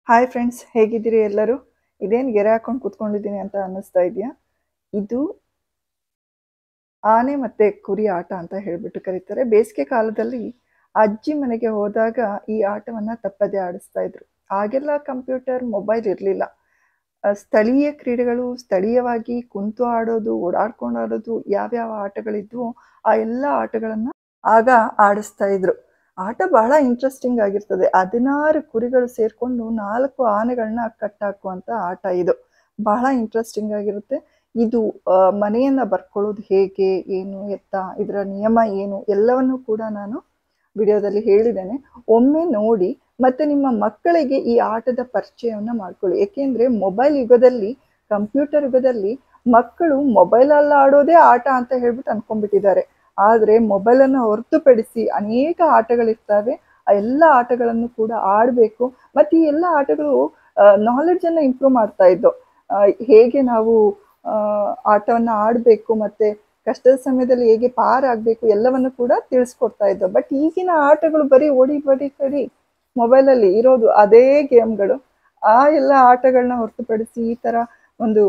Hi friends, ಹೇಗಿದ್ದೀರಿ ಎಲ್ಲರೂ? ಇದೇನು ಗೆರೆ ಹಾಕೊಂಡು ಕೂತ್ಕೊಂಡಿದ್ದೀನಿ ಅಂತ ಅನ್ನಿಸ್ತಾ ಇದೆಯಾ? ಇದು ಆನೆ ಮತ್ತು ಕುರಿ ಆಟ ಅಂತ ಹೇಳಿಬಿಟ್ಟು ಕರೀತಾರೆ. ಬೇಸಿಗೆ ಕಾಲದಲ್ಲಿ ಅಜ್ಜಿ ಮನೆಗೆ ಹೋದಾಗ ಈ ಆಟವನ್ನು ತಪ್ಪದೇ ಆಡಿಸ್ತಾ ಇದ್ರು. ಆಗೆಲ್ಲ ಕಂಪ್ಯೂಟರ್, ಮೊಬೈಲ್ ಇರಲಿಲ್ಲ. ಸ್ಥಳೀಯ ಕ್ರೀಡೆಗಳು, ಸ್ಥಳೀಯವಾಗಿ ಕುಂತು ಆಡೋದು, ಓಡಾಡ್ಕೊಂಡು ಆಡೋದು, ಯಾವ್ಯಾವ ಆಟಗಳಿದ್ವು ಆ ಎಲ್ಲ ಆಟಗಳನ್ನು ಆಗ ಆಡಿಸ್ತಾ ಇದ್ರು. ಆಟ ಬಹಳ ಇಂಟ್ರೆಸ್ಟಿಂಗ್ ಆಗಿರ್ತದೆ. 16 ಕುರಿಗಳು ಸೇರಿಕೊಂಡು 4 ಆನೆಗಳನ್ನ ಕಟ್ಟಾಕುವಂಥ ಆಟ ಇದು. ಬಹಳ ಇಂಟ್ರೆಸ್ಟಿಂಗ್ ಆಗಿರುತ್ತೆ. ಇದು ಮನೆಯನ್ನು ಬರ್ಕೊಳ್ಳೋದು ಹೇಗೆ, ಏನು ಎತ್ತ, ಇದರ ನಿಯಮ ಏನು ಎಲ್ಲವನ್ನೂ ಕೂಡ ನಾನು ವಿಡಿಯೋದಲ್ಲಿ ಹೇಳಿದ್ದೇನೆ. ಒಮ್ಮೆ ನೋಡಿ ಮತ್ತು ನಿಮ್ಮ ಮಕ್ಕಳಿಗೆ ಈ ಆಟದ ಪರಿಚಯವನ್ನು ಮಾಡ್ಕೊಳ್ಳಿ. ಏಕೆಂದರೆ ಮೊಬೈಲ್ ಯುಗದಲ್ಲಿ, ಕಂಪ್ಯೂಟರ್ ಯುಗದಲ್ಲಿ ಮಕ್ಕಳು ಮೊಬೈಲಲ್ಲಿ ಆಡೋದೇ ಆಟ ಅಂತ ಹೇಳ್ಬಿಟ್ಟು ಅಂದ್ಕೊಂಡ್ಬಿಟ್ಟಿದ್ದಾರೆ. ಆದರೆ ಮೊಬೈಲನ್ನು ಹೊರತುಪಡಿಸಿ ಅನೇಕ ಆಟಗಳಿರ್ತವೆ. ಆ ಎಲ್ಲ ಆಟಗಳನ್ನು ಕೂಡ ಆಡಬೇಕು. ಮತ್ತು ಈ ಎಲ್ಲ ಆಟಗಳು ನಾಲೆಡ್ಜನ್ನು ಇಂಪ್ರೂವ್ ಮಾಡ್ತಾ ಇದ್ದವು. ಹೇಗೆ ನಾವು ಆಟವನ್ನು ಆಡಬೇಕು ಮತ್ತು ಕಷ್ಟದ ಸಮಯದಲ್ಲಿ ಹೇಗೆ ಪಾರಾಗಬೇಕು ಎಲ್ಲವನ್ನು ಕೂಡ ತಿಳಿಸ್ಕೊಡ್ತಾ ಇದ್ದವು. ಬಟ್ ಈಗಿನ ಆಟಗಳು ಬರೀ ಓಡಿ ಬಡಿ ಕಡಿ ಮೊಬೈಲಲ್ಲಿ ಇರೋದು ಅದೇ ಗೇಮ್ಗಳು. ಆ ಎಲ್ಲ ಆಟಗಳನ್ನ ಹೊರತುಪಡಿಸಿ ಈ ಥರ ಒಂದು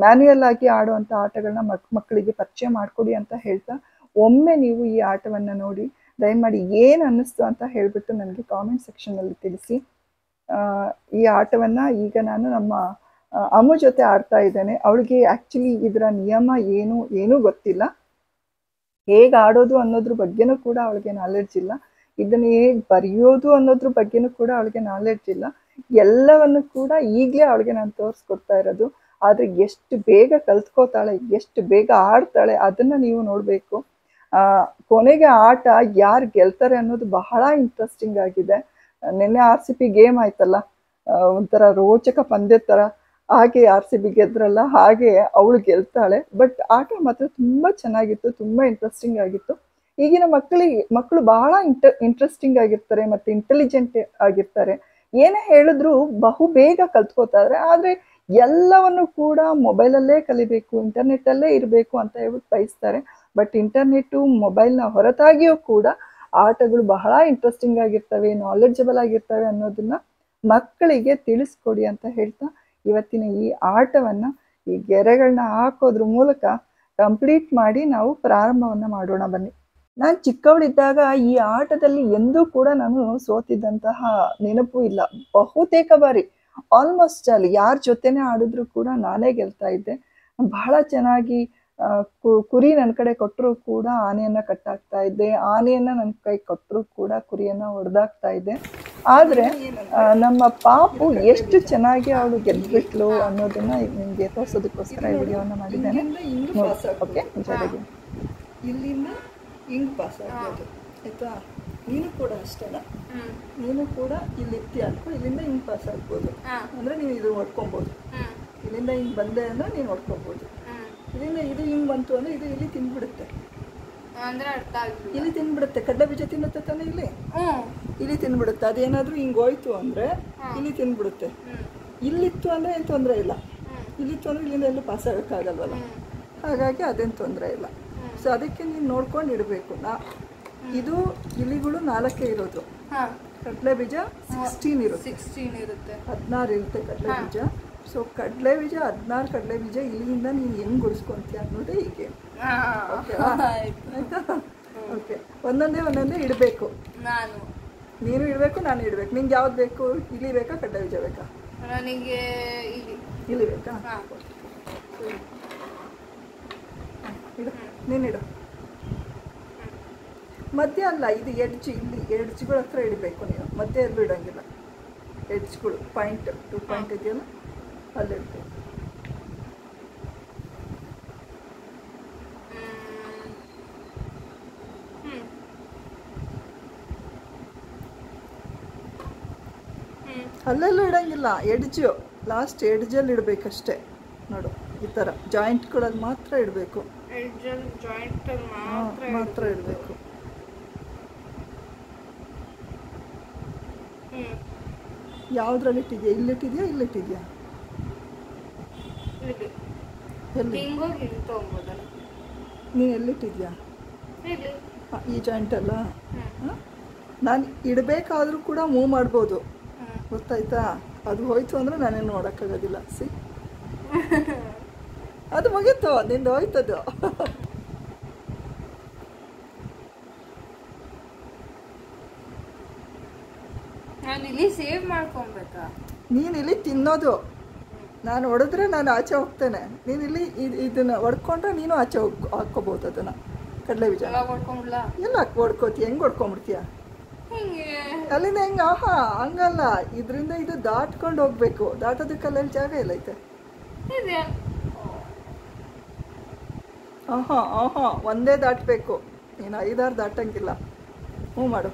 ಮ್ಯಾನ್ಯುಯಲ್ ಆಗಿ ಆಡುವಂಥ ಆಟಗಳನ್ನ ಮಕ್ಕಳಿಗೆ ಪರಿಚಯ ಮಾಡಿಕೊಡಿ ಅಂತ ಹೇಳ್ತಾ, ಒಮ್ಮೆ ನೀವು ಈ ಆಟವನ್ನು ನೋಡಿ ದಯಮಾಡಿ ಏನು ಅನ್ನಿಸ್ತು ಅಂತ ಹೇಳಿಬಿಟ್ಟು ನನಗೆ ಕಾಮೆಂಟ್ ಸೆಕ್ಷನಲ್ಲಿ ತಿಳಿಸಿ. ಈ ಆಟವನ್ನು ಈಗ ನಾನು ನಮ್ಮ ಅಮ್ಮ ಜೊತೆ ಆಡ್ತಾ ಇದ್ದೇನೆ. ಅವಳಿಗೆ ಆ್ಯಕ್ಚುಲಿ ಇದರ ನಿಯಮ ಏನೂ ಗೊತ್ತಿಲ್ಲ. ಹೇಗೆ ಆಡೋದು ಅನ್ನೋದ್ರ ಬಗ್ಗೆನೂ ಕೂಡ ಅವಳಿಗೆ ನಾಲೆಡ್ಜ್ ಇಲ್ಲ. ಇದನ್ನು ಹೇಗೆ ಬರೆಯೋದು ಅನ್ನೋದ್ರ ಬಗ್ಗೆನೂ ಕೂಡ ಅವಳಿಗೆ ನಾಲೆಡ್ಜ್ ಇಲ್ಲ. ಎಲ್ಲವನ್ನು ಕೂಡ ಈಗಲೇ ಅವಳಿಗೆ ನಾನು ತೋರಿಸ್ಕೊಡ್ತಾ ಇರೋದು. ಆದರೆ ಎಷ್ಟು ಬೇಗ ಕಲ್ತ್ಕೋತಾಳೆ, ಎಷ್ಟು ಬೇಗ ಆಡ್ತಾಳೆ ಅದನ್ನು ನೀವು ನೋಡಬೇಕು. ಕೊನೆಗೆ ಆಟ ಯಾರು ಗೆಲ್ತಾರೆ ಅನ್ನೋದು ಬಹಳ ಇಂಟ್ರೆಸ್ಟಿಂಗ್ ಆಗಿದೆ. ನಿನ್ನೆ RCB ಗೇಮ್ ಆಯ್ತಲ್ಲ, ಒಂಥರ ರೋಚಕ ಪಂದ್ಯ ಥರ. ಹಾಗೆ RCB ಗೆದ್ರಲ್ಲ, ಹಾಗೆ ಅವಳು ಗೆಲ್ತಾಳೆ. ಬಟ್ ಆಟ ಮಾತ್ರ ತುಂಬ ಚೆನ್ನಾಗಿತ್ತು, ತುಂಬ ಇಂಟ್ರೆಸ್ಟಿಂಗ್ ಆಗಿತ್ತು. ಈಗಿನ ಮಕ್ಕಳು ಬಹಳ ಇಂಟ್ರೆಸ್ಟಿಂಗ್ ಆಗಿರ್ತಾರೆ ಮತ್ತು ಇಂಟೆಲಿಜೆಂಟ್ ಆಗಿರ್ತಾರೆ. ಏನೇ ಹೇಳಿದ್ರು ಬಹು ಬೇಗ ಕಲ್ತ್ಕೋತಾರೆ. ಆದರೆ ಎಲ್ಲವನ್ನು ಕೂಡ ಮೊಬೈಲಲ್ಲೇ ಕಲಿಬೇಕು, ಇಂಟರ್ನೆಟ್ಟಲ್ಲೇ ಇರಬೇಕು ಅಂತ ಹೇಳ್ಬಿಟ್ಟು ಬಯಸ್ತಾರೆ. ಬಟ್ ಇಂಟರ್ನೆಟ್ಟು, ಮೊಬೈಲ್ನ ಹೊರತಾಗಿಯೂ ಕೂಡ ಆಟಗಳು ಬಹಳ ಇಂಟ್ರೆಸ್ಟಿಂಗ್ ಆಗಿರ್ತವೆ, ನಾಲೆಡ್ಜಬಲ್ ಆಗಿರ್ತವೆ ಅನ್ನೋದನ್ನು ಮಕ್ಕಳಿಗೆ ತಿಳಿಸ್ಕೊಡಿ ಅಂತ ಹೇಳ್ತಾ, ಇವತ್ತಿನ ಈ ಆಟವನ್ನು, ಈ ಗೆರೆಗಳನ್ನ ಹಾಕೋದ್ರ ಮೂಲಕ ಕಂಪ್ಲೀಟ್ ಮಾಡಿ ನಾವು ಪ್ರಾರಂಭವನ್ನು ಮಾಡೋಣ ಬನ್ನಿ. ನಾನು ಚಿಕ್ಕವಳಿದ್ದಾಗ ಈ ಆಟದಲ್ಲಿ ಎಂದೂ ಕೂಡ ನಾನು ಸೋತಿದ್ದಂತಹ ನೆನಪು ಇಲ್ಲ. ಬಹುತೇಕ ಬಾರಿ ಆಲ್ಮೋಸ್ಟ್ ಅಲ್ಲಿ ಯಾರ ಜೊತೆನೇ ಆಡಿದ್ರು ಕೂಡ ನಾನೇ ಗೆಲ್ತಾ ಇದ್ದೆ. ಬಹಳ ಚೆನ್ನಾಗಿ ಕುರಿ ನನ್ನ ಕಡೆ ಕೊಟ್ಟರು ಕೂಡ ಆನೆಯನ್ನು ಕಟ್ಟಾಕ್ತಾ ಇದ್ದೆ, ಆನೆಯನ್ನು ನನ್ನ ಕೈ ಕೊಟ್ಟರು ಕೂಡ ಕುರಿಯನ್ನು ಹೊಡೆದಾಕ್ತಾ ಇದ್ದೆ. ಆದರೆ ನಮ್ಮ ಪಾಪು ಎಷ್ಟು ಚೆನ್ನಾಗಿ ಅವಳು ಗೆದ್ಬಿಟ್ಲು ಅನ್ನೋದನ್ನ ನಿಮಗೆ ತೋರಿಸೋದಕ್ಕೋಸ್ಕರ ಈ ವಿಡಿಯೋವನ್ನು ಮಾಡಿದ್ದೇನೆ. ಓಕೆ, ಜೊತೆಗೆ ಇಲ್ಲಿಂದ ಹಿಂಗೆ ಪಾಸ್ ಆಗ್ಬೋದು ಆಯಿತಾ? ನೀನು ಕೂಡ ಅಷ್ಟೇನಾ, ನೀನು ಕೂಡ ಇಲ್ಲಿ ಎತ್ತಿ ಹಾಕೋ, ಇಲ್ಲಿಂದ ಹಿಂಗೆ ಪಾಸ್ ಆಗ್ಬೋದು. ಅಂದರೆ ನೀವು ಇದು ಹೊಡ್ಕೊಬೋದು. ಇಲ್ಲಿಂದ ಹಿಂಗೆ ಬಂದೆ ಅಂದರೆ ನೀನು ಹೊಡ್ಕೊಬೋದು. ಇದರಿಂದ ಇದು ಹಿಂಗೆ ಬಂತು ಅಂದರೆ ಇದು ಇಲ್ಲಿ ತಿಂದ್ಬಿಡುತ್ತೆ. ಇಲ್ಲಿ ತಿಂದ್ಬಿಡುತ್ತೆ. ಕಡ್ಲೆ ಬೀಜ ತಿನ್ನುತ್ತೆ ತಾನೇ ಇಲ್ಲಿ ತಿಂದ್ಬಿಡುತ್ತೆ. ಅದೇನಾದರೂ ಹಿಂಗೆ ಹೋಯ್ತು ಅಂದರೆ ಇಲ್ಲಿ ತಿಂದ್ಬಿಡುತ್ತೆ. ಇಲ್ಲಿತ್ತು ಅಂದರೆ ಏನು ತೊಂದರೆ ಇಲ್ಲ. ಇಲ್ಲಿತ್ತು ಅಂದರೆ ಇಲ್ಲಿಂದ ಎಲ್ಲೂ ಪಾಸ್ ಆಗೋಕ್ಕಾಗಲ್ವಲ್ಲ. ಹಾಗಾಗಿ ಅದೇನು ತೊಂದರೆ ಇಲ್ಲ. ಸೊ ಅದಕ್ಕೆ ನೀನು ನೋಡ್ಕೊಂಡು ಇಡಬೇಕು. ಇದು ಇಲಿಗಳು 4 ಇರೋದು. ಕಡಲೆ ಬೀಜ 16 ಇರುತ್ತೆ. 16 ಇರುತ್ತೆ ಕಡಲೆ ಬೀಜ. ಸೊ ಕಡಲೆ ಬೀಜ 16 ಕಡಲೆ ಬೀಜ ಇಲ್ಲಿಂದ ನೀನು ಹೆಂಗೆ ಗುಡಿಸ್ಕೊಂತೀಯ ಅನ್ನೋದೇ ಹೀಗೆ. ಓಕೆವಾ? ಓಕೆ, ಒಂದೊಂದೇ ಇಡಬೇಕು. ನೀನು ಇಡಬೇಕು, ನಾನು ಇಡಬೇಕು. ನಿಂಗೆ ಯಾವ್ದು ಬೇಕು? ಇಲಿ ಬೇಕಾ, ಕಡಲೆ ಬೀಜ ಬೇಕಾ? ನನಗೆ ಇಲಿ ಬೇಕಾ? ಇಡು, ನೀನಿಡು. ಮಧ್ಯ ಅಲ್ಲ, ಇದು ಎಡ್ಜ್. ಇಲ್ಲಿ ಎಡ್ಜ್ಗಳ ಹತ್ರ ಇಡಬೇಕು ನೀನು. ಮಧ್ಯೆ ಎಲ್ಲೂ ಇಡೋಂಗಿಲ್ಲ. ಎಡ್ಜ್ಗಳು ಪಾಯಿಂಟ್ 2 ಪಾಯಿಂಟ್ ಇದೆಯಲ್ಲ ಅಲ್ಲಿಡ್ಬೇಕು. ಅಲ್ಲೆಲ್ಲೂ ಇಡೋಂಗಿಲ್ಲ. Edge last ಎಡ್ಜಲ್ಲಿ ಇಡಬೇಕಷ್ಟೇ. ನೋಡು, ಈ ಥರ ಜಾಯಿಂಟ್ಗಳಲ್ಲಿ ಮಾತ್ರ ಇಡಬೇಕು. ಮಾತ್ರ ಇಡಬೇಕು. ಯಾವುದ್ರಲ್ಲಿ ಇಟ್ಟಿದ್ಯಾ? ಇಲ್ಲಿಟ್ಟಿದ್ಯಾ, ಇಲ್ಲಿಟ್ಟಿದ್ಯಾ? ನೀನು ಎಲ್ಲಿಟ್ಟಿದ್ಯಾ? ಈ ಜಾಯಿಂಟಲ್ಲ. ನಾನು ಇಡಬೇಕಾದ್ರೂ ಕೂಡ ಮೂವ್ ಮಾಡ್ಬೋದು. ಗೊತ್ತಾಯ್ತಾ? ಅದು ಹೋಯ್ತು ಅಂದರೆ ನಾನೇನು ನೋಡೋಕ್ಕಾಗೋದಿಲ್ಲ. ಸಿ ಅದು ಮುಗೀತು, ನಿಂದು ಹೋಯ್ತದು. ನಾನು ಇಲ್ಲಿ ಸೇವ್ ಮಾಡ್ಕೊಬೇಕಾ? ನೀನು ಇಲ್ಲಿ ತಿನ್ನೋದು, ನಾನು ಹೊಡೆದ್ರೆ ನಾನು ಆಚೆ ಹೋಗ್ತೇನೆ. ನೀನು ಇಲ್ಲಿ ಇದನ್ನು ಹೊಡ್ಕೊಂಡ್ರೆ ನೀನು ಆಚೆ ಹಾಕ್ಕೋಬೋದು ಅದನ್ನು. ಕಡಲೆ ಬೀಜ ಹೊಡ್ಕೊಂಡ್ಲಾ? ಎಲ್ಲ ಹೊಡ್ಕೋತಿ, ಹೆಂಗೆ ಹೊಡ್ಕೊಂಬಿಡ್ತೀಯ? ಅಲ್ಲಿಂದ ಹೆಂಗೆ? ಆಹಾ, ಹಂಗಲ್ಲ, ಇದರಿಂದ ಇದು ದಾಟ್ಕೊಂಡು ಹೋಗ್ಬೇಕು. ದಾಟೋದಕ್ಕೆ ಅಲ್ಲೆಲ್ಲಿ ಜಾಗ ಎಲ್ಲ ಐತೆ. ಆಹಾ ಆಹಾ, ಒಂದೇ ದಾಟಬೇಕು, ನೀನು 5-6 ದಾಟಂಗಿಲ್ಲ. ಹ್ಞೂ ಮಾಡು.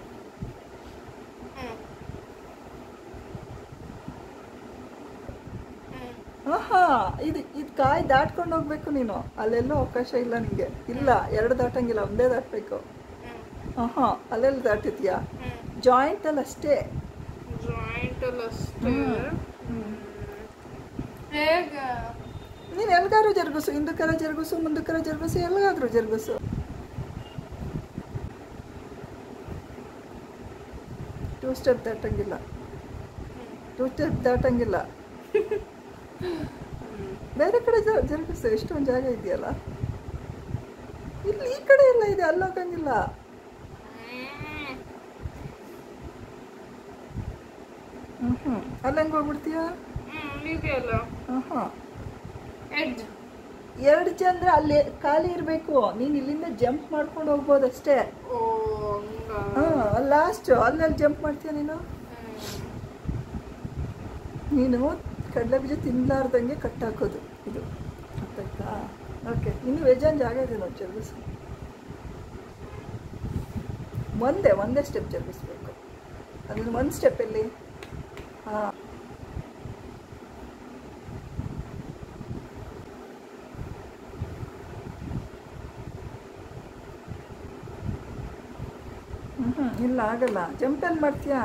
ಆಹಾ, ಇದು ಕಾಯಿ ದಾಟ್ಕೊಂಡು ಹೋಗ್ಬೇಕು ನೀನು. ಅಲ್ಲೆಲ್ಲೂ ಅವಕಾಶ ಇಲ್ಲ ನಿಂಗೆ. ಇಲ್ಲ, 2 ದಾಟಂಗಿಲ್ಲ, ಒಂದೇ ದಾಟಬೇಕು. ಆಹಾ, ಅಲ್ಲೆಲ್ಲ ದಾಟಿದ್ಯಾ? ಜಾಯಿಂಟಲ್ಲಿ ಅಷ್ಟೇ. ನೀನು ಎಲ್ಗಾರು ಜರುಗಿಸು, ಹಿಂದಕ್ಕರ ಜರುಗಿಸು, ಮುಂದಕ್ಕರ ಜರುಗಿಸು, ಎಲ್ಗಾದ್ರೂ ಜರುಗಿಸು. 2 ಸ್ಟೆಪ್ ದಾಟಂಗಿಲ್ಲ, 2 ಸ್ಟೆಪ್ ದಾಟಂಗಿಲ್ಲ. ಬೇರೆ ಕಡೆ ಜರುಗಿಸು, ಎಷ್ಟೊಂದು ಜಾಗ ಇದೆಯಲ್ಲ. ಇಲ್ಲಿ ಈ ಕಡೆ ಎಲ್ಲ ಇದೆ, ಅಲ್ಲಿ ಹೋಗಂಗಿಲ್ಲ. ಅಲ್ಲಿ ಹೆಂಗೆ ಹೋಗ್ಬಿಡ್ತೀಯ? ಎಡ್ಜ್ ಅಂದ್ರೆ ಅಲ್ಲಿ ಖಾಲಿ ಇರಬೇಕು. ನೀನು ಇಲ್ಲಿಂದ ಜಂಪ್ ಮಾಡ್ಕೊಂಡು ಹೋಗ್ಬೋದಷ್ಟೇ. ಲಾಸ್ಟ್ ಅಲ್ಲೆಲ್ಲಿ ಜಂಪ್ ಮಾಡ್ತೀಯ ನೀನು? ನೀನು ಕಡಲೆ ಬೀಜ ತಿನ್ನಲಾರ್ದಂಗೆ ಕಟ್ ಹಾಕೋದು ಇದು, ಗೊತ್ತಾಯ್ತಾ? ಓಕೆ, ಇನ್ನು ವೆಜನ್ ಜಾಗ ಇದೆ ನೋಡಿ, ಜರುಗಿಸು. ಒಂದೇ ಸ್ಟೆಪ್ ಜರುಗಿಸ್ಬೇಕು. ಅದನ್ನು ಒಂದು ಸ್ಟೆಪ್ಪಲ್ಲಿ. ಹಾಂ, ಇಲ್ಲ ಆಗಲ್ಲ. ಜಂಪ್ ಏನು ಮಾಡ್ತೀಯಾ?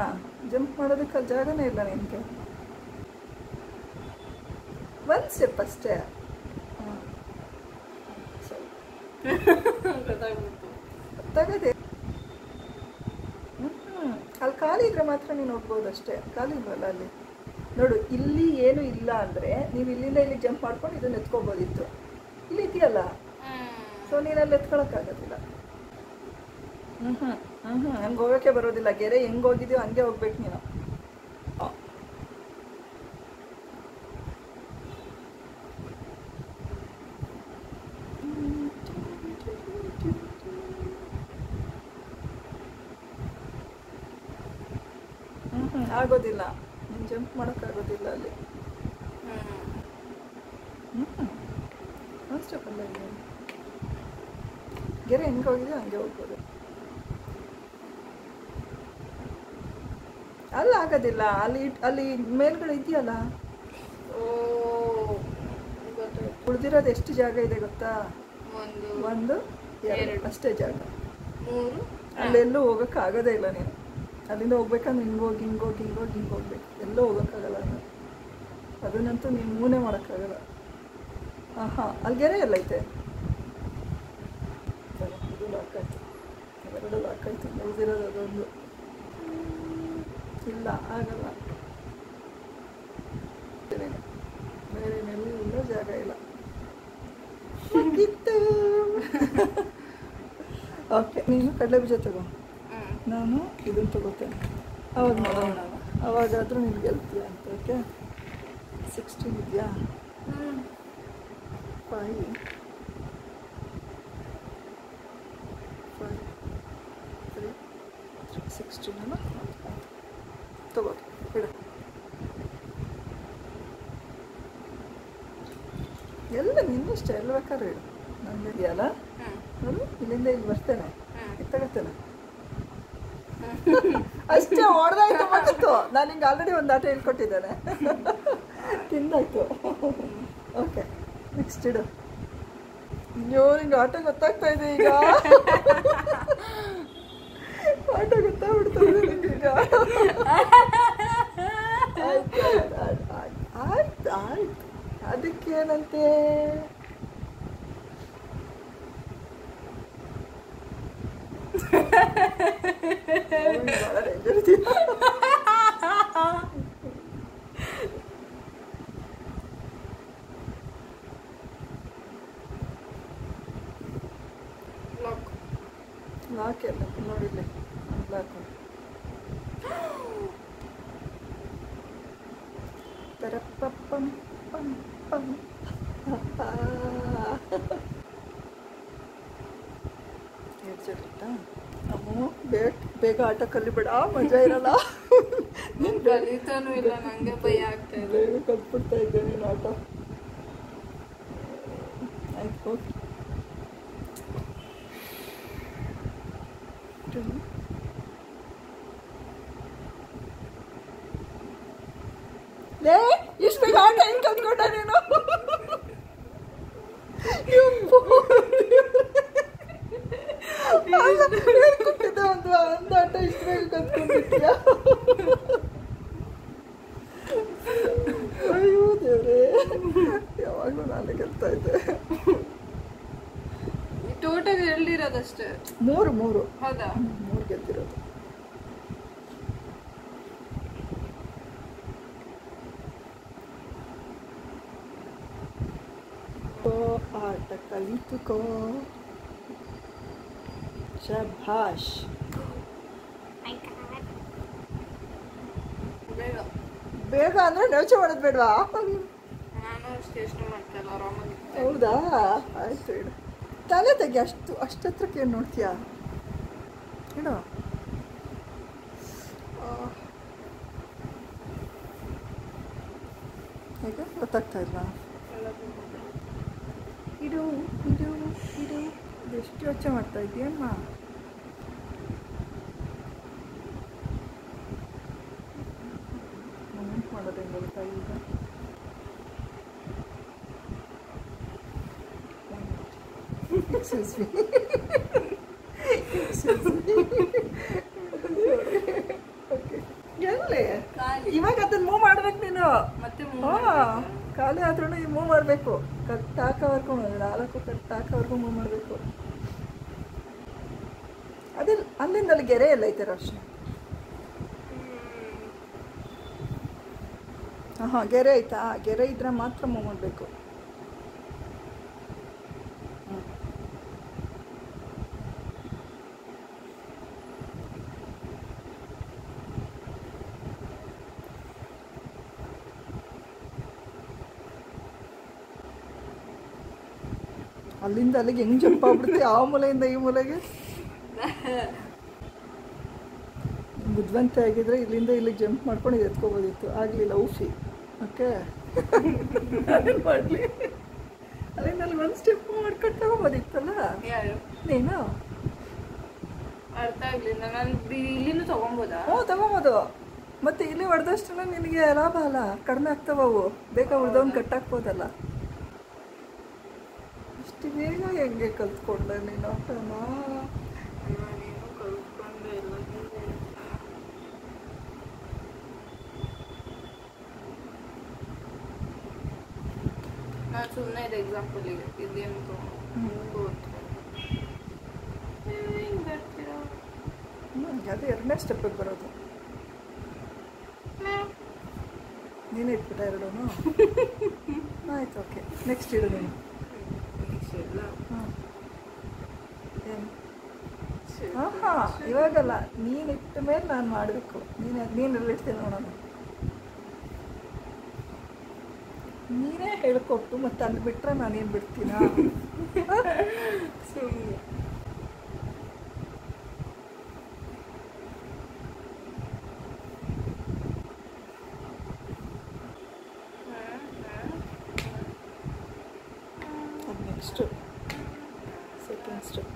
ಜಂಪ್ ಮಾಡೋದಕ್ಕೆ ಅಲ್ಲಿ ಜಾಗನೇ ಇಲ್ಲ ನಿನಗೆ. ಒಂದು ಸ್ಟೆಪ್ ಅಷ್ಟೇ. ಗೊತ್ತಾಗದೆ. ಅಲ್ಲಿ ಖಾಲಿ ಇದ್ರೆ ಮಾತ್ರ ನೀನು ಹೋಗ್ಬೋದು ಅಷ್ಟೇ. ಖಾಲಿ ಇಲ್ವಲ್ಲ ಅಲ್ಲಿ. ನೋಡು, ಇಲ್ಲಿ ಏನು ಇಲ್ಲ ಅಂದರೆ ನೀವು ಇಲ್ಲಿಂದ ಇಲ್ಲಿ ಜಂಪ್ ಮಾಡ್ಕೊಂಡು ಇದನ್ನ ಎತ್ಕೋಬೋದಿತ್ತು. ಇಲ್ಲಿ ಇದೆಯಲ್ಲ, ಸೊ ನೀನು ಅಲ್ಲಿ ಎತ್ಕೊಳಕ್ಕಾಗೋದಿಲ್ಲ. ಹಂಗೆ ಹೋಗೋಕ್ಕೆ ಬರೋದಿಲ್ಲ. ಗೆರೆ ಹೆಂಗೆ ಹೋಗಿದೆಯೋ ಹಂಗೆ ಹೋಗ್ಬೇಕು ನೀನು. ಆಗೋದಿಲ್ಲ, ನೀನು ಜಂಪ್ ಮಾಡೋಕ್ಕಾಗೋದಿಲ್ಲ ಅಲ್ಲಿ. ಒಂದು ಸ್ಟೆಪ್ ಅಲ್ಲ, ಗೆರೆ ಹೆಂಗೆ ಹೋಗಿದೆಯೋ ಹಂಗೆ ಹೋಗ್ಬೋದು. ಅಲ್ಲಿ ಆಗೋದಿಲ್ಲ. ಅಲ್ಲಿ ಮೇಲ್ಗಡೆ ಇದೆಯಲ್ಲ. ಉಳಿದಿರೋದು ಎಷ್ಟು ಜಾಗ ಇದೆ ಗೊತ್ತಾ? 1 2 ಅಷ್ಟೇ ಜಾಗ. ಅಲ್ಲೆಲ್ಲೂ ಹೋಗೋಕ್ಕಾಗೋದೇ ಇಲ್ಲ ನೀನು. ಅಲ್ಲಿಂದ ಹೋಗ್ಬೇಕಂದ್ರೆ ಹಿಂಗೆ ಹೋಗ್ಬೇಕು. ಎಲ್ಲೂ ಹೋಗೋಕ್ಕಾಗಲ್ಲ ನೀನು. ಅದನ್ನಂತೂ ನೀನು ಮೂನೇ ಮಾಡೋಕ್ಕಾಗಲ್ಲ. ಹಾಂ, ಅಲ್ಲಿ ಗೆರೆ ಎಲ್ಲ ಐತೆ. ಇದು ಲಾಕಾಯ್ತು, 2 ಲಾಕಾಯ್ತು. ಉಳಿದಿರೋದು ಅದೊಂದು. ಇಲ್ಲ, ಆಗಲ್ಲ. ಬೇರೆ ಎಲ್ಲೂ ಜಾಗ ಇಲ್ಲ. ಓಕೆ, ನೀನು ಕಡಲೆ ಬೀಜ ತಗೋ, ನಾನು ಇದನ್ನು ತಗೋತೇನೆ. ಅವಾಗ ನೋಡೋಣ, ಅವಾಗಾದರೂ ನೀನು ಗೆಲ್ತೀಯ ಅಂತ. ಓಕೆ, 16 ಇದೆಯಾ? 5 3 16 ಅಲ್ಲ? ತಗೋದು ಬಿಡ. ಎಲ್ಲ ನಿನ್ನಿಷ್ಟ, ಎಲ್ಲ ಬೇಕಾದ್ರೆ ಇಡು. ನನಗೆ ಇದೆಯಲ್ಲ, ನೋಡು, ಇಲ್ಲಿಂದ ಇಲ್ಲಿ ಬರ್ತೇನೆ, ತಗೋತೇನೆ ಅಷ್ಟೇ. ಹೊಡೆದಾಯ್ತು ಮಗಿತ್ತು. ನಾನು ಹಿಂಗೆ ಆಲ್ರೆಡಿ ಒಂದು ಆಟ ಹೇಳ್ಕೊಟ್ಟಿದ್ದೇನೆ, ತಿಂದಾಯ್ತು. ಓಕೆ, ನೆಕ್ಸ್ಟ್ ಇಡು. ಅಯ್ಯೋ, ನಿಂಗೆ ಆಟ ಗೊತ್ತಾಗ್ತಾ ಇದೆ ಈಗ. ಆಟ ಗೊತ್ತಾಗ್ಬಿಡ್ತದೆ ನಿಂಗೆ ಈಗ. ಆಯ್ತು, ಅದಕ್ಕೇನಂತೆ. ಭಾಳ ಡೇಂಜರ್ ಇದೆಯಾ? ಬ್ಲಾಕ್ ಎಲ್ಲ ನೋಡಿಲ್ಲ ಬ್ಲಾಕ್ ಪರಪ್ಪಂ ಪಂ ಪಂ ಹೇಳ್ಸಿರ್ತಾ ಅಮ್ಮ ಬೇಗ ಆಟ ಕಲಿಬೇಡ ಮಜಾ ಇರಲ್ಲ. ನೀನು ಕಲಿತಾನೂ ಇಲ್ಲ, ನನಗೆ ಭಯ ಆಗ್ತಾ ಇದೆ. ಬೇಗ ಕಲ್ತ್ಬಿಡ್ತಾ ಇದ್ದೆ ನೀನು ಆಟ. ಆಯ್ತು ಹೋಗಿ ಇಷ್ಟು ಬೇಗ ಆಟ ಹೆಂಗೆ ಕಲ್ತ್ಕೊಂಡ ನೀನು? ಹೇಳ್ಕೊಟ್ಟಿದ್ದೆ ಒಂದು ಆಟ ಇಷ್ಟು ಬೇಗ ಕಲ್ತ್ಕೊಂಡಿದ್ಯಾ? ಅಯ್ಯೋ ದೇವ್ರೇ, ಯಾವಾಗಲೂ ನಾನೇ ಗೆಲ್ತಾ ಇದ್ದೆ. ಟೋಟಲ್ ಎಲ್ಲಿರೋದಷ್ಟೇ? ಮೂರು. ಹೌದಾ? 3 ಗೆದ್ದಿರೋದು. ಆಟ ಕಲಿತುಕೋ. ಶಭಾಷ್. ಬೇಗ ಅಂದ್ರೆ ನೌಚೆ ಮಾಡೋದು ಬೇಡವಾ? ನಾನು ಅಷ್ಟು ಯೋಚನೆ ಮಾಡ್ತಾ ಇಲ್ಲ, ಆರಾಮಾಗಿ. ಹೌದಾ? ಆಯ್ತು ಇಡು. ತಲೆ ತೆಗಿ, ಅಷ್ಟತ್ರಕ್ಕೆ ಏನು ನೋಡ್ತೀಯಾ? ಇಡು. ಹೇಗೆ ಗೊತ್ತಾಗ್ತಾ ಇಲ್ಲ? ಇಡು ಎಷ್ಟು ಯೋಚನೆ ಮಾಡ್ತಾ ಇದೆಯಮ್ಮ? ಮಾಡೋದು ಹೆಂಗೆ ಗೊತ್ತಾ ಈಗ? Excuse me. Okay. ಎಲ್ಲಿ? ಇವಾಗ ಅದನ್ನ ಮೂವ್ ಮಾಡ್ಬೇಕು ನೀನು. ಮತ್ತೆ ಖಾಲಿ ಆದ್ರೂ ಮೂವ್ ಮಾಡಬೇಕು. ಕರೆಕ್ಟ್ ಹಾಕೋವರೆಗೂ 4 ಕರೆಕ್ಟ್ ಹಾಕೋವರೆಗೂ ಮೂವ್ ಮಾಡಬೇಕು. ಅದೇ ಅಲ್ಲಿಂದ ಅಲ್ಲಿ ಗೆರೆ ಎಲ್ಲ ಐತೆ ರೋಶನಿ. ಹಾಂ ಗೆರೆ ಆಯ್ತಾ? ಗೆರೆ ಇದ್ರೆ ಮಾತ್ರ ಮೂವ್ ಮಾಡಬೇಕು. ಅಲ್ಲಿಂದ ಅಲ್ಲಿಗೆ ಹೆಂಗೆ ಜಂಪ್ ಆಗ್ಬಿಡುತ್ತೆ, ಆ ಮೂಲೆಯಿಂದ ಈ ಮೂಲೆಗೆ. ಬುದ್ಧಿವಂತ ಆಗಿದ್ರೆ ಇಲ್ಲಿಂದ ಇಲ್ಲಿಗೆ ಜಂಪ್ ಮಾಡ್ಕೊಂಡು ಇದು ಎತ್ಕೋಬೋದಿತ್ತು, ಆಗಲಿಲ್ಲ. ಊಫಿ. ಓಕೆ ಮಾಡಲಿ. ಅಲ್ಲಿಂದ ಅಲ್ಲಿ ಒಂದು ಸ್ಟೆಪ್ ಮಾಡ್ಕೊಂಡು ತಗೋಬೋದಿತ್ತಲ್ಲ. ನೀನು ಅರ್ಥ ಆಗ್ಲಿಲ್ಲ. ನಾನು ಇಲ್ಲಿನೂ ತಗೊಬೋದಾ? ತಗೋಬೋದು. ಮತ್ತೆ ಇಲ್ಲಿ ಹೊಡೆದಷ್ಟು ನಿನಗೆ ಲಾಭ ಅಲ್ಲ, ಕಡಿಮೆ ಆಗ್ತಾವವು. ಬೇಗ ಉಳ್ದವನ್ನ ಕಟ್ಟಾಕ್ಬೋದಲ್ಲ. ಅಷ್ಟು ಬೇಗ ಹೆಂಗೆ ಕಲ್ತ್ಕೊಂಡೆ ನೀನು ಆಟನ? ನಾನೇನು ಕಲ್ತ್ಕೊಂಡೆ ಇಲ್ಲ. ನಾನು ಸುಮ್ಮನೆ ಇದು ಎಕ್ಸಾಂಪಲಿಗೆ ಇದೇನು ಅದು 2ನೇ ಸ್ಟೆಪ್ಪಿಗೆ ಬರೋದು. ನೀನೇ ಇಟ್ಬಿಟ್ಟ 2? ಆಯ್ತು, ಓಕೆ. ನೆಕ್ಸ್ಟ್ ಇಡು ನೀನು. ಹಾಂ ಇವಾಗಲ್ಲ, ನೀನು ಇಟ್ಟ ಮೇಲೆ ನಾನು ಮಾಡಬೇಕು. ನೀನೆಲ್ಲ ಇಡ್ತೀನಿ ನೋಡೋಣ. ನೀನೇ ಹೇಳ್ಕೊಟ್ಟು ಮತ್ತೆ ಅಲ್ಲಿ ಬಿಟ್ರೆ ನಾನೇನು ಬಿಡ್ತೀನ? ಸುಮ್ಮನೆ ನೆಕ್ಸ್ಟು ಸೆಕೆಂಡ್ ಸ್ಟೆಪ್.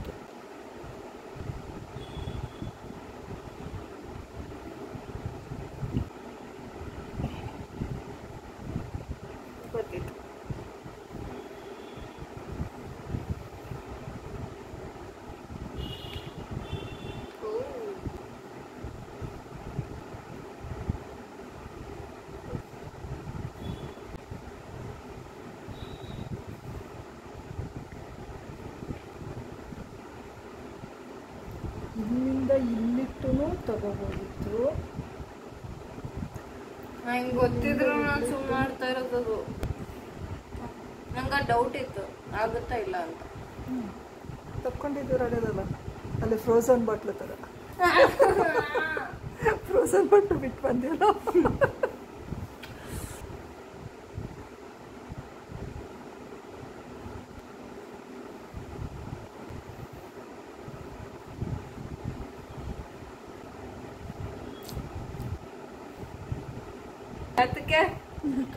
ಗೊತ್ತಿತ್ತು. ಇಲ್ಲಿಂದ ಇಲ್ಲಿಟ್ಟು ತಗೋಬೋದಿತ್ತು. ನಂಗೆ ಗೊತ್ತಿದ್ರು ನಾನು ಸುಮ್ಮನೆ ಮಾಡ್ತಾ ಇರೋದು. ನಂಗೆ ಡೌಟ್ ಇತ್ತು, ಆಗುತ್ತಾ ಇಲ್ಲ ಅಂತ. ತಕ್ಕೊಂಡಿದ್ದು ರಡದಲ್ಲ. ಅಲ್ಲಿ ಫ್ರೋಝನ್ ಬಾಟ್ಲು ಥರ ಫ್ರೋಝನ್ ಬಾಟ್ಲು ಬಿಟ್ಟು ಬಂದಿಲ್ಲ.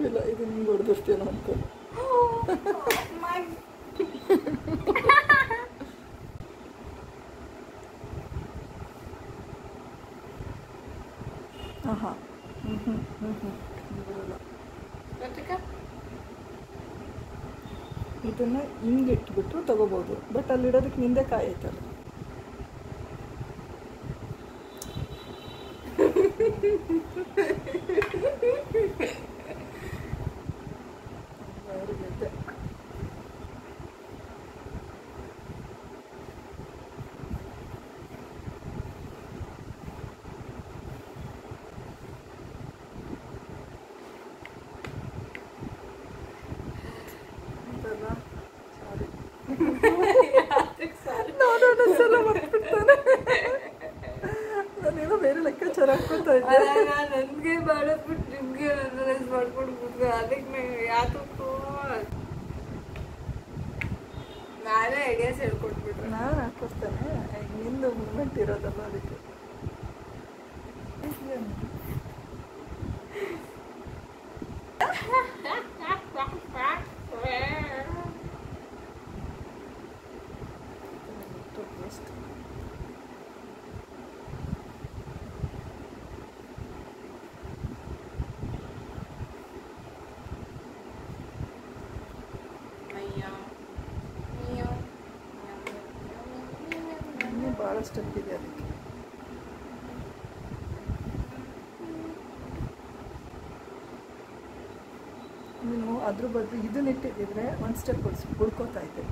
ಇಲ್ಲ, ಇದು ನಿಮ್ಗೆ ಹೊಡೆದಷ್ಟೇನೋ ಅನ್ಕೊಂಡು. ಹಾಂ ಇದನ್ನ ಹಿಂಗೆ ಇಟ್ಬಿಟ್ಟು ತಗೋಬೋದು, ಬಟ್ ಅಲ್ಲಿಡೋದಕ್ಕೆ ನಿಂದೆ ಕಾಯೈತಲ್ಲ. ನಾನೇನೋ ಬೇರೆ ಲೆಕ್ಕಾಚಾರ ಹಾಕ್ಕೊತಾ ಇದ್ದೆ. ನನಗೆ ಬಾಳಬಿಟ್ಟು ನಿಮ್ಗೆ ಅನಲೈಸ್ ಮಾಡ್ಕೊಂಡು ಕೂತ್ಕೊ. ಅದಕ್ಕೆ ಯಾತಕ್ಕೂ ನಾನೇ ಐಡಿಯಾಸ್ ಹೇಳ್ಕೊಟ್ಬಿಟ್ರೆ ನಾನು ಹಾಕ್ಕೊಡ್ತೇನೆ. ನಿಂದು ಮೂಮೆಂಟ್ ಇರೋದಲ್ಲ ಅದಕ್ಕೆ. ಭಾಳ ಸ್ಟೆಪ್ ಇದೆ ಅದಕ್ಕೆ. ನೀನು ಅದ್ರ ಬದಲು ಇದನ್ನ ಇಟ್ಟಿದ್ದಿದ್ರೆ ಒಂದು ಸ್ಟೆಪ್ ಹುಡ್ಕೋತಾ ಇದ್ದೆ.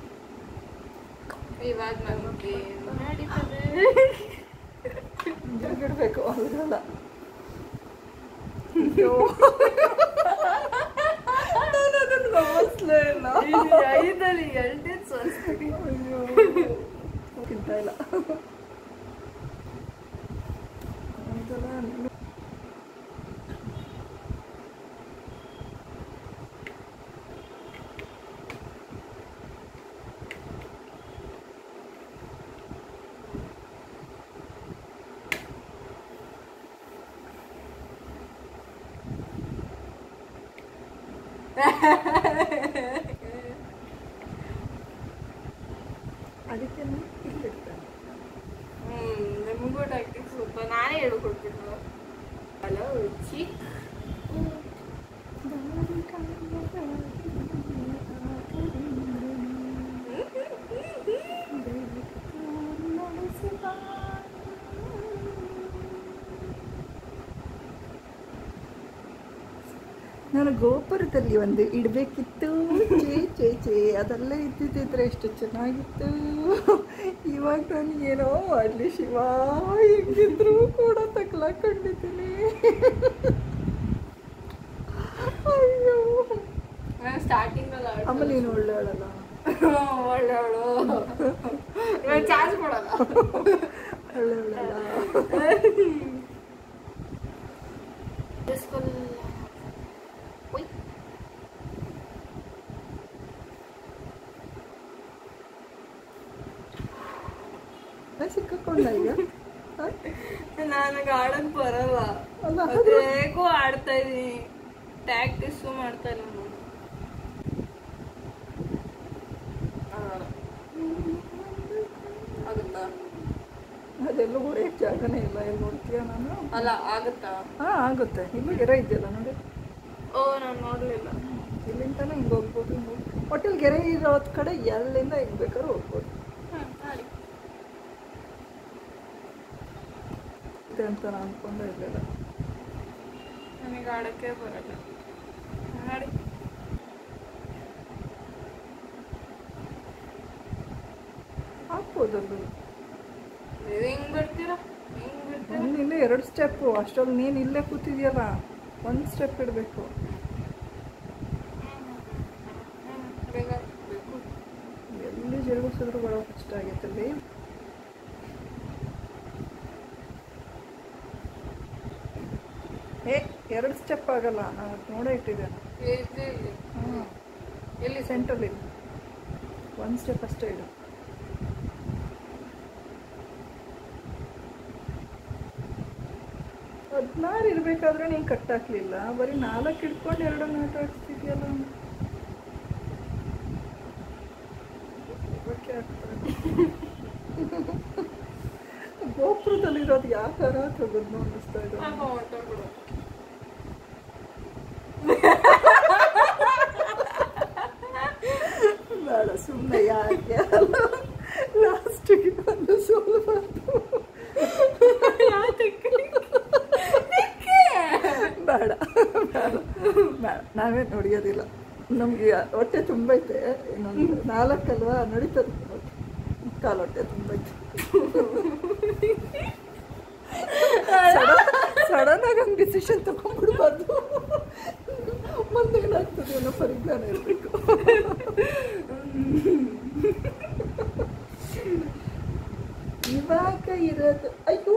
ಇವಾಗ ನಮಗೆ ತಿರುಗಿಡ್ಬೇಕು ಅದ್ರಲ್ಲ. ನಾನು ಅದನ್ನು ಗಮನಿಸ್ಲೇ ಇಲ್ಲ. ಐದಲ್ಲಿ ಎರಡೇ ಸೋಲ್ಸ್ಬಿಡಿ. ಅಯ್ಯೋ ತಿಂತ ಇಲ್ಲ. ಅದಕ್ಕೆ ಇಲ್ಲಿರ್ತಾನೆ. ನಿಮಗೂ ಟ್ಯಾಕ್ಟಿಕ್ಸ್ ಸ್ವಲ್ಪ ನಾನೇ ಹೇಳ್ಕೊಟ್ಬಿಟ್ಟು ಹಲೋ ಚಿಕ್ ನಾನು ಗೋಪುರದಲ್ಲಿ ಒಂದು ಇಡಬೇಕಿತ್ತು. ಚೇ ಚೇ ಅದೆಲ್ಲ ಇದ್ದಿದ್ದಿದ್ರೆ ಎಷ್ಟು ಚೆನ್ನಾಗಿತ್ತು. ಇವಾಗ ನನಗೇನೋ ಮಾಡಲಿ ಶಿವ, ಹೆಂಗಿದ್ರು ಕೂಡ ತಗ್ಲಾಕೊಂಡಿದ್ದೀನಿ. ಅಯ್ಯೋ, ಸ್ಟಾರ್ಟಿಂಗಲ್ಲಿ ಆಮೇಲೆ ನೀನು ಒಳ್ಳೆಯವಳಲ್ಲ. ಒಳ್ಳೆಯವಳು, ಚಾರ್ಜ್ ಕೊಡಲ್ಲ. ಒಳ್ಳೆಯವಳಲ್ಲ. ಸಿಕ್ಕಾಕೊಂಡ ಈಗ. ನನಗೆ ಆಡಕ್ ಬರಲ್ಲ, ಹೇಗೋ ಆಡ್ತಾ ಇದೀನಿ. ಟ್ಯಾಕ್ಟಿಸು ಮಾಡ್ತಾ ಇಲ್ಲ ನಾನು. ಆಗುತ್ತಾ? ಅದೆಲ್ಲ ಹೊಡೆಯಕ್ಕೆ ಜಾಗನೇ ಇಲ್ಲ. ಎಲ್ಲಿ ನೋಡ್ತೀಯ ನಾನು? ಅಲ್ಲ ಆಗುತ್ತಾ? ಹಾಂ ಆಗುತ್ತೆ. ಇಲ್ಲೂ ಗೆರೆ ಇದೆಯಲ್ಲ ನೋಡಿ. ಓ ನಾನು ನೋಡಲಿಲ್ಲ. ಇಲ್ಲಿಂದನೇ ಹಿಂಗೆ ಹೋಗ್ಬೋದು. ಒಟ್ಟಲ್ಲಿ ಗೆರೆ ಇರೋದ್ ಕಡೆ ಎಲ್ಲಿಂದ ಹಿಂಗೆ ಬೇಕಾದ್ರೂ ಹೋಗ್ಬೋದು ಅಂತ ನಾನು ಅನ್ಕೊಂಡೇ ಇರಲಿಲ್ಲ. ನನಗೆ ಆಡೋಕ್ಕೆ ಬರಲ್ಲ. ಮಾಡಿ ಹಾಕ್ಬೋದಲ್ಲು. ಹೆಂಗೆ ಬರ್ತೀರಾ? ಇನ್ನೂ 2 ಸ್ಟೆಪ್ಪು. ಅಷ್ಟರಲ್ಲಿ ನೀನು ಇಲ್ಲೇ ಕೂತಿದ್ಯಲ್ಲ, 1 ಸ್ಟೆಪ್ ಇಡಬೇಕು. ಎಲ್ಲಿ ಜರುಗಿಸಿದ್ರು ಬರೋ ಕಷ್ಟ ಆಗೈತಲ್ಲಿ. 2 ಸ್ಟೆಪ್ ಆಗಲ್ಲ, ನಾನು ನೋಡೇ ಇಟ್ಟಿದ್ದೇನೆ. ಹಾಂ, ಎಲ್ಲಿ ಸೆಂಟ್ರಲ್ಲಿ 1 ಸ್ಟೆಪ್ ಅಷ್ಟೇ ಇಡು. 16 ಇರಬೇಕಾದ್ರೆ ನೀನು ಕಟ್ ಹಾಕ್ಲಿಲ್ಲ, ಬರೀ 4 ಹಿಡ್ಕೊಂಡು 2 ಆಟ ಆಡಿಸ್ತಿದ್ಯಲ್ಲ. ಗೋಪುರದಲ್ಲಿರೋದು ಯಾಕಾರ ತೆಗೆದ್ನು ಅನ್ನಿಸ್ತಾ ಇದೆ. ಬೇಡ ಸುಮ್ಮನೆ, ಯಾಕೆ ಲಾಸ್ಟಿಗೆ ಒಂದು ಸೋಲಬಾರ್ದು. ಬೇಡ ಬೇಡ ಬೇಡ, ನಾವೇ ನೋಡಿಯೋದಿಲ್ಲ. ನಮಗೆ ಹೊಟ್ಟೆ ತುಂಬೈತೆ, ಇನ್ನೊಂದು 4 ಅಲ್ವಾ ನಡೀತದೆ. ಕಾಲು ಹೊಟ್ಟೆ ತುಂಬೈತೆ. ಸಡನ್ ಆಗಿ ಹಂಗೆ ಡಿಸಿಷನ್ ತಗೊಂಡ್ಬಿಡ್ಬಾರ್ದು. ಮುಂದೇನಾಗ್ತದೆ ಅನ್ನೋ ಪರಿಜ್ಞಾನ ಇರಬೇಕು. ಇವಾಗ ಇರೋದು ಅಯ್ಯೋ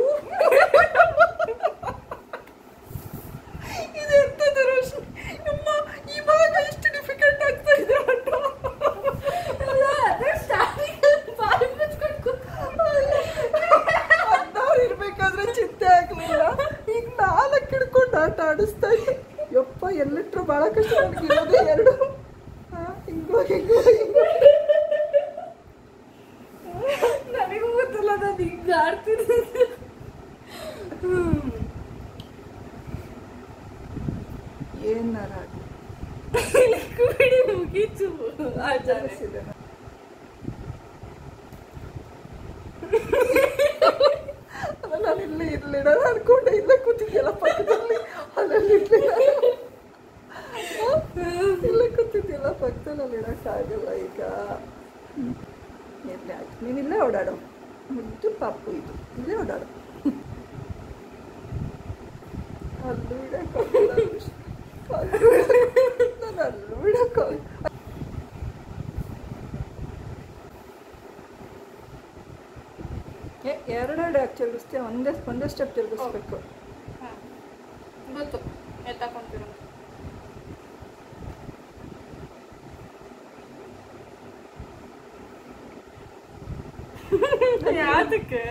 ಇದೆಂತದ ರೋಶನಿ ನಮ್ಮ, ಇವಾಗ ಎಷ್ಟು ಡಿಫಿಕಲ್ಟ್ ಆಗ್ತಾ ಇದೆ ಆಟ. 16 ಇರ್ಬೇಕಾದ್ರೆ ಚಿಂತೆ ಆಗ್ಲಿಲ್ಲ, ಈಗ 4 ಹಿಡ್ಕೊಂಡು ಆಟ ಆಡಿಸ್ತಾ ಇದ್ದೆ. ಯಪ್ಪ ಎಲ್ಲಿಟ್ರು ಭಾಳ ಕಷ್ಟ. ನನಗಿರೋದೇ 2. ಹಿಂಗೋ ಹಿಂಗೋ ಹಿಂಗೋ ನನಗೂ ಗೊತ್ತಲ್ಲ, ನಾನು ಹಿಂಗೆ ಆಡ್ತೀನಿ. ಏನಾರ ಮುಗೀತು ಆಚರಿಸಿದೆ. ನಾನು ಇಲ್ಲಿ ಇರ್ಲಿಡೋಣ ಅನ್ಕೊಂಡೆ, ಇಲ್ಲೇ ಕೂತಿದ್ಯಲ್ಲ ಪಕ್ಕದಲ್ಲಿ, ಅಲ್ಲಲ್ಲಿ ಇಲ್ಲೇ ಕೂತಿದ್ಯಲ್ಲ ಪಕ್ಕದಲ್ಲಿ, ಅಲ್ಲಿ ಇಡೋಕ್ಕಾಗಲ್ಲ ಈಗ. ಇರಲಿ ಆಯ್ತು, ನೀನು ಇಲ್ಲೇ ಓಡಾಡೋ. ಮುದ್ದು ಪಾಪು ಇದು, ಇಲ್ಲೇ ಓಡಾಡೋ. ಅಲ್ಲೂ ಇಡೋಕ್ಕಾಗಲ್ಲ, ನಾನು ಅಲ್ಲೂ ಇಡೋಕ್ಕಾಗಲ್ಲ. ಎರಡೆರಡು ಯಾಕೆ ತಿರುಗಿಸ್ತೀಯ? ಒಂದೇ ಸ್ಟೆಪ್ ತಿರುಗಿಸ್ಬೇಕು. ಗೊತ್ತು ಎತ್ತಾಕೊಂತೀರ. ಯಾತಕ್ಕೆ?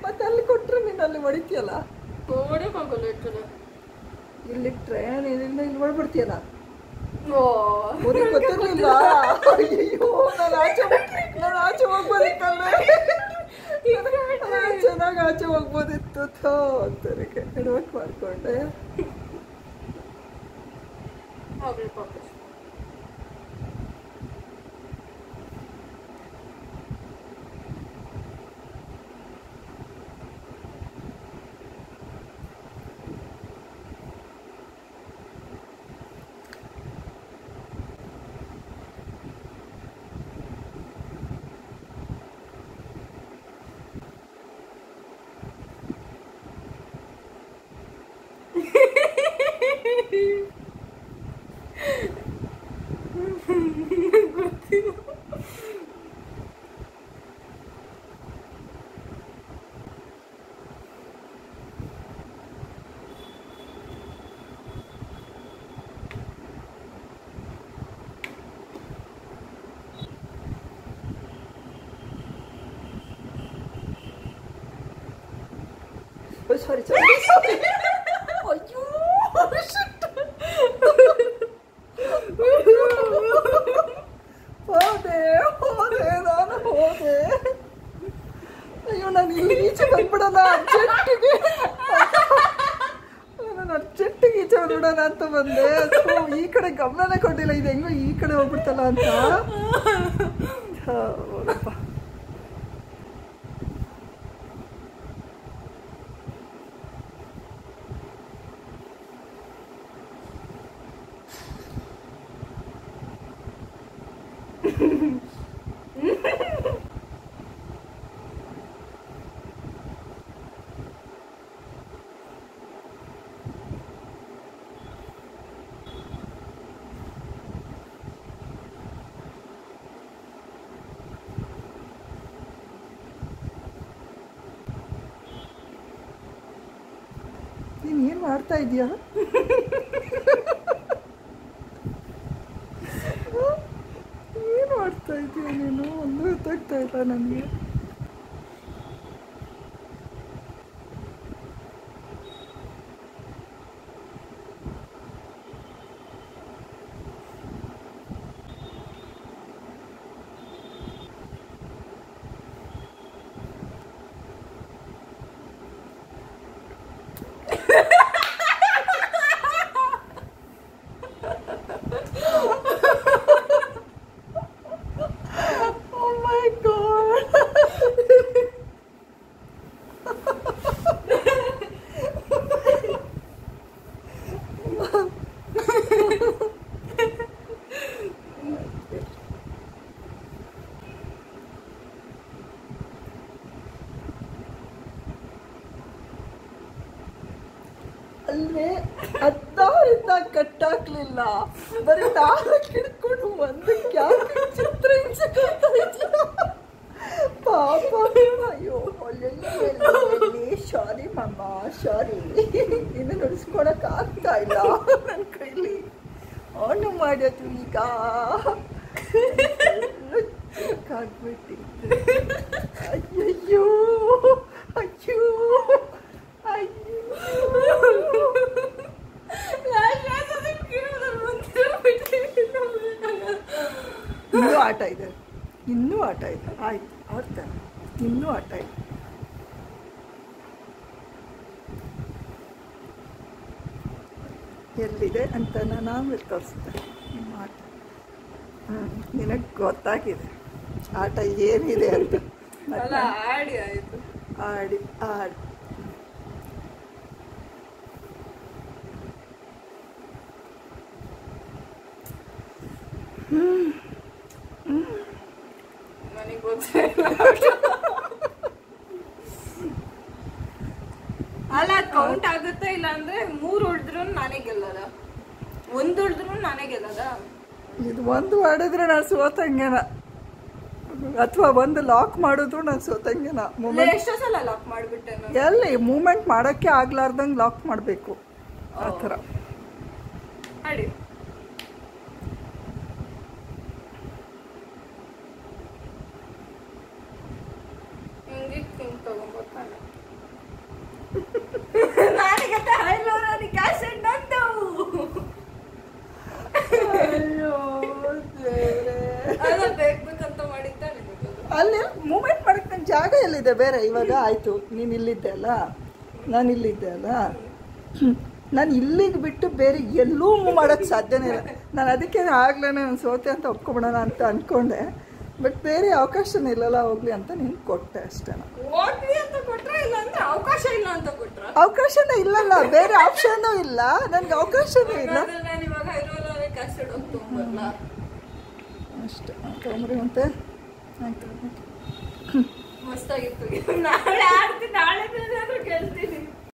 ಮತ್ತೆ ಅಲ್ಲಿ ಕೊಟ್ಟರೆ ನೀನು ಅಲ್ಲಿ ಹೊಡಿತೀಯಲ್ಲ. ಹೊಡಿಯೋಕ್ಕಾಗಲ್ಲ ಇರ್ತದೆ. ಇಲ್ಲಿಟ್ರೆ ನೀನು ಇಲ್ಲಿ ಹೊಡ್ಬಿಡ್ತೀಯಲ್ಲ. ಓ ಗೊತ್ತಿರ್ಲಿಲ್ಲ. ಅಯ್ಯೋ, ನಾನು ಆಚೆ ಹೋಗ್ಬೋದಿತ್ತಲ್ಲ. ಚೆನ್ನಾಗಿ ಆಚೆ ಹೋಗ್ಬೋದಿತ್ತು. ಅಂತರಿಗೆ ಎಡವಟ್ ಮಾಡ್ಕೊಂಡೆ. ಹೋಗ್ಲಿ ಪಾಪ. ಸಾರಿ ಅಯ್ಯೋ ಹೋದೆ ನಾನು ಹೋದೆ. ಅಯ್ಯೋ, ನಾನು ಇಲ್ಲಿ ಈಚೆ ಬಂದ್ಬಿಡೋಣ ಅರ್ಜೆಂಟಿಗೆ. ನಾನು ಅರ್ಜೆಂಟಿಗೆ ಈಚೆ ಬಂದ್ಬಿಡೋಣ ಅಂತ ಬಂದೆ. ಈ ಕಡೆ ಗಮನನೇ ಕೊಟ್ಟಿಲ್ಲ, ಇದು ಹೆಂಗೋ ಈ ಕಡೆ ಹೋಗ್ಬಿಡ್ತಲ್ಲ ಅಂತ. ಹೌದಪ್ಪ. ನೀನು ಏನು ಮಾಡ್ತಾ ಇದೀಯಾ? ಏನು ಮಾಡ್ತಾ ಇದೀಯ ನೀನು? ಒಂದು ಗೊತ್ತಾಗ್ತಾ ಇಲ್ಲ ನನಗೆ. ಅಲ್ಲೇ 16 ಕಟ್ಟಾಕ್ಲಿಲ್ಲ, ಬರೀ 4 ಹಿಡ್ಕೊಂಡು ಒಂದಕ್ಕೆ ಯಾಕೆ ಚಿತ್ರ ಹಿಂಸೆ ಪಾಪ. ಅಯ್ಯೋ ಸಾರಿ ಮಮ್ಮ, ಸಾರಿ. ಇನ್ನು ನುಡಿಸ್ಕೊಳಕ್ ಆಗ್ತಾ ಇಲ್ಲ ನನ್ನ ಕೈಲಿ. ಆನು ಮಾಡೋದು ಈಗ ಆಗ್ಬಿಟ್ಟಿತ್ತು. ಅಯ್ಯಯ್ಯೋ ಅಯ್ಯೋ ಇನ್ನೂ ಆಟ ಇದೆ, ಇನ್ನೂ ಆಟ ಇದೆ. ಆಯ್ತು, ಆಡ್ತಾರೆ, ಇನ್ನೂ ಆಟ ಇದೆ. ಎಲ್ಲಿದೆ ಅಂತ ನಾನು ಆಮೇಲೆ ತೋರಿಸ್ತಾರೆ ನಿಮ್ಮ ಆಟ. ನಿನಗೆ ಗೊತ್ತಾಗಿದೆ ಆಟ ಏನಿದೆ ಅಂತ. ಆಡಿ ಆಯ್ತು, ಆಡಿ ಆಡಿ. ನನಗೆ ಗೊತ್ತಿಲ್ಲ. ಅಲ್ಲ ಕೌಂಟ್ ಆಗುತ್ತಾ? ಇಲ್ಲ ಅಂದ್ರೆ 3 ಹೊಡೆದ್ರು ನಾನೇ ಗೆಲ್ಲದ, 1 ಹೊಡೆದ್ರು ನಾನೇ ಗೆಲ್ಲದ. ಇದು 1 ಹೊಡೆದ್ರೆ ನಾನು ಸೋತಂಗೆನ, ಅಥವಾ 1 ಲಾಕ್ ಮಾಡಿದ್ರು ನಾನು ಸೋತಂಗೆನ. ಎಷ್ಟೋ ಸಲ ಲಾಕ್ ಮಾಡ್ಬಿಟ್ಟೆ ನಾನು. ಎಲ್ಲಿ ಮೂವ್ಮೆಂಟ್ ಮಾಡೋಕ್ಕೆ ಆಗ್ಲಾರ್ದಂಗೆ ಲಾಕ್ ಮಾಡಬೇಕು, ಆ ಥರ. ಆಡಿ. ಅಲ್ಲಿ ಮೂವ್ಮೆಂಟ್ ಮಾಡಕ್ಕೆ ನನ್ನ ಜಾಗ ಎಲ್ಲಿದೆ ಬೇರೆ? ಇವಾಗ ಆಯಿತು, ನೀನು ಇಲ್ಲಿದ್ದೆ ಅಲ್ಲ, ನಾನು ಇಲ್ಲಿದ್ದೆ ಅಲ್ಲ, ನಾನು ಇಲ್ಲಿಗೆ ಬಿಟ್ಟು ಬೇರೆ ಎಲ್ಲೂ ಮೂವ್ ಮಾಡೋಕ್ಕೆ ಸಾಧ್ಯನೇ ಇಲ್ಲ. ನಾನು ಅದಕ್ಕೆ ಆಗ್ಲೇ ನಾನು ಸೋತೆ ಅಂತ ಒಪ್ಕೊಬಿಡೋಣ ಅಂತ ಅಂದ್ಕೊಂಡೆ. ಬಟ್ ಬೇರೆ ಅವಕಾಶನೇ ಇಲ್ಲಲ್ಲ ಹೋಗ್ಲಿ ಅಂತ ನಿನ್ಗೆ ಕೊಟ್ಟೆ ಅಷ್ಟೇ. ಅವಕಾಶನೇ ಇಲ್ಲಲ್ಲ, ಬೇರೆ ಆಪ್ಷನ್ನೂ ಇಲ್ಲ ನನಗೆ, ಅವಕಾಶನೇ ಇಲ್ಲ ಅಷ್ಟೇ. ತೊಗೊಂಬ್ರಿ ಮತ್ತೆ ಆಯ್ತು. ಮಸ್ತಾಗಿತ್ತು. ನಾಳೆ ಆಡ್ತೀನಿ, ನಾಳೆ ಕೇಳ್ತೀನಿ.